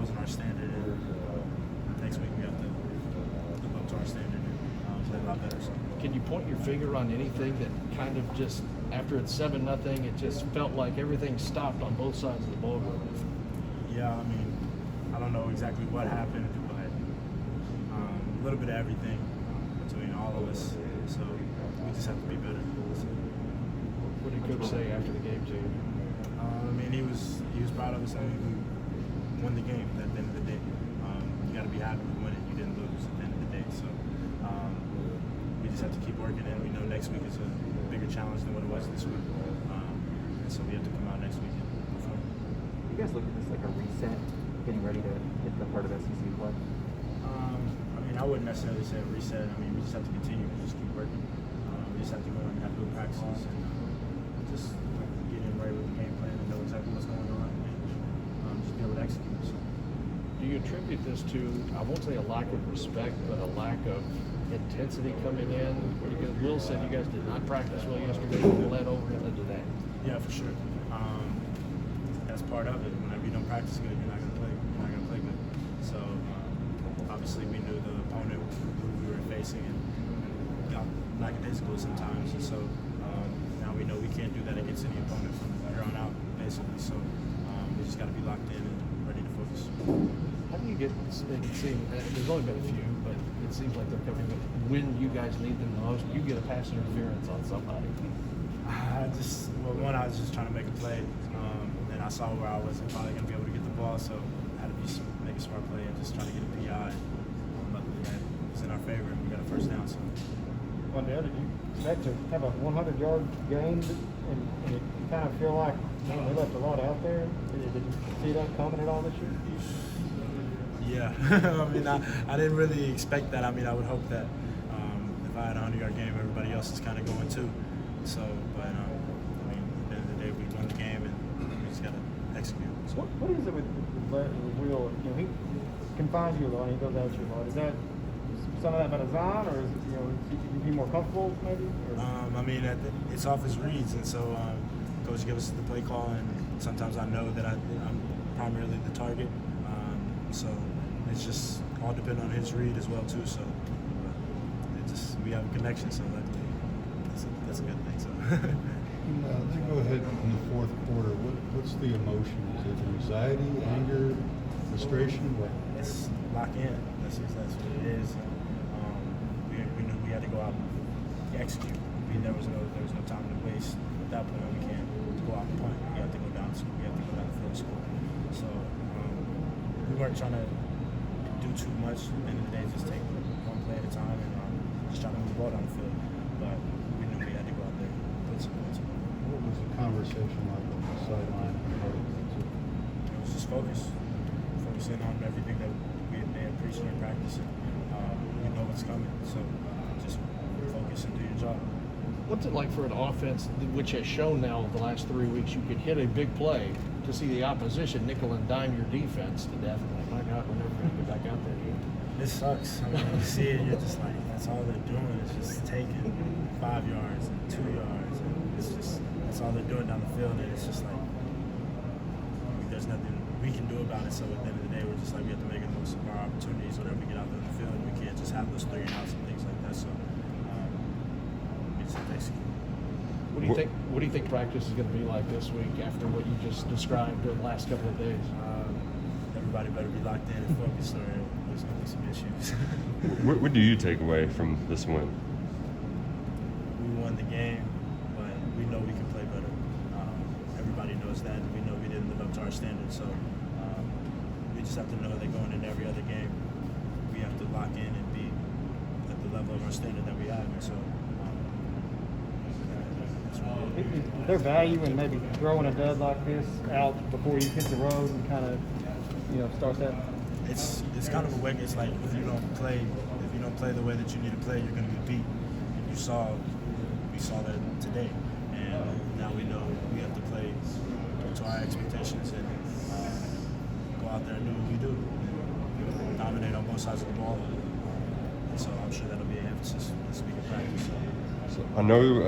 wasn't our standard. And next week we have to live up to our standard and play a lot better. So. Can you point your finger on anything that kind of just, after it's 7-0, it just felt like everything stopped on both sides of the ball game? Yeah, I mean, I don't know exactly what happened, but a little bit of everything between all of us. So we just have to be better. So. What did Coach say after the game to you? I mean, he was proud of us. I mean, we won the game at the end of the day. You got to be happy with winning. You didn't lose at the end of the day. So we just have to keep working, and we know next week is a bigger challenge than what it was this week. And so we have to come out next week and perform. You guys look at this like a reset, getting ready to hit the part of SEC play? I mean, I wouldn't necessarily say a reset. I mean, we just have to continue to just keep working. We just have to go and have good practices and just get in right with the game plan and know exactly what's going on and just be able to execute. So. Do you attribute this to, I won't say a lack of respect, but a lack of intensity coming in? Because Will said you guys did not practice well yesterday, you bled over into that. Yeah, for sure. That's part of it. Whenever you don't practice good, you're not going to play. You're not going to play good. So obviously, we knew the opponent who we were facing and got lackadaisical sometimes. And so now we know we can't do that against any opponent from here on out, basically. So we just got to be locked in and ready to focus. How do you get, there's only been a few, but it seems like they're coming in. When you guys need them the most, you get a pass interference on somebody. I was just trying to make a play, and I saw where I wasn't probably going to be able to get the ball, so I had to make a smart play and just try to get a PI. Luckily, that was in our favor, and we got a first down. So. Wan'Dale, did you expect to have a 100-yard game, and you kind of feel like they left a lot out there? Did you see that coming at all this year? Yeah, I mean, I didn't really expect that. I mean, I would hope that if I had a 100-yard game, everybody else is kind of going too. So, but I mean, at the end of the day, we won the game, and we just got to execute. So. What is it with Will? You know, he confines you a lot, and he goes at you a lot. Is that some of that by design, or is it, you know, is he more comfortable maybe? I mean, it's off his reads, and so coach gives us the play call, and sometimes I know that I'm primarily the target. So it's just all depend on his read as well too. So we have a connection. So luckily, that's a good thing. So. Then go ahead in the fourth quarter. What's the emotion? Is it anxiety, anger, frustration? What? It's lock in. That's what it is. We knew we had to go out and execute. I mean, there was no time to waste. At that point, we can't go out and punt. We have to go down. We have to go down the field and score. So we weren't trying to do too much. At the end of the day, just take one play at a time and just try to move the ball down the field. But we knew we had to go out there and put some points. What was the conversation like on the sideline? It was just focusing on everything that they had preached in practice, and we know what's coming. So just focus and do your job. What's it like for an offense which has shown now the last 3 weeks you could hit a big play to see the opposition nickel and dime your defense to death? Like, my God, we're never going to get back out there. It sucks. I mean, when you see it, you're just like, that's all they're doing is just taking 5 yards and 2 yards. And that's all they're doing down the field. And it's just like, there's nothing we can do about it. So at the end of the day, we're just like, we have to make the most of our opportunities whenever we get out there in the field. We can't just have those 3 and outs and things like that. So we just have to execute. What do you think practice is going to be like this week after what you just described the last couple of days? Everybody better be locked in and focused, or there's going to be some issues. What do you take away from this win? We won the game, but we know we can play better. Everybody knows that, and we know we didn't live up to our standards. So we just have to know that going into every other game, we have to lock in and be at the level of our standard that we have. And so. Is there value in maybe throwing a dud like this out before you hit the road and kind of, you know, start that? It's kind of a way. It's like if you don't play the way that you need to play, you're going to get beat. And we saw that today, and now we know we have to play to our expectations and go out there and do what we do, and dominate on both sides of the ball. And so I'm sure that'll be an emphasis this week of practice. So I know.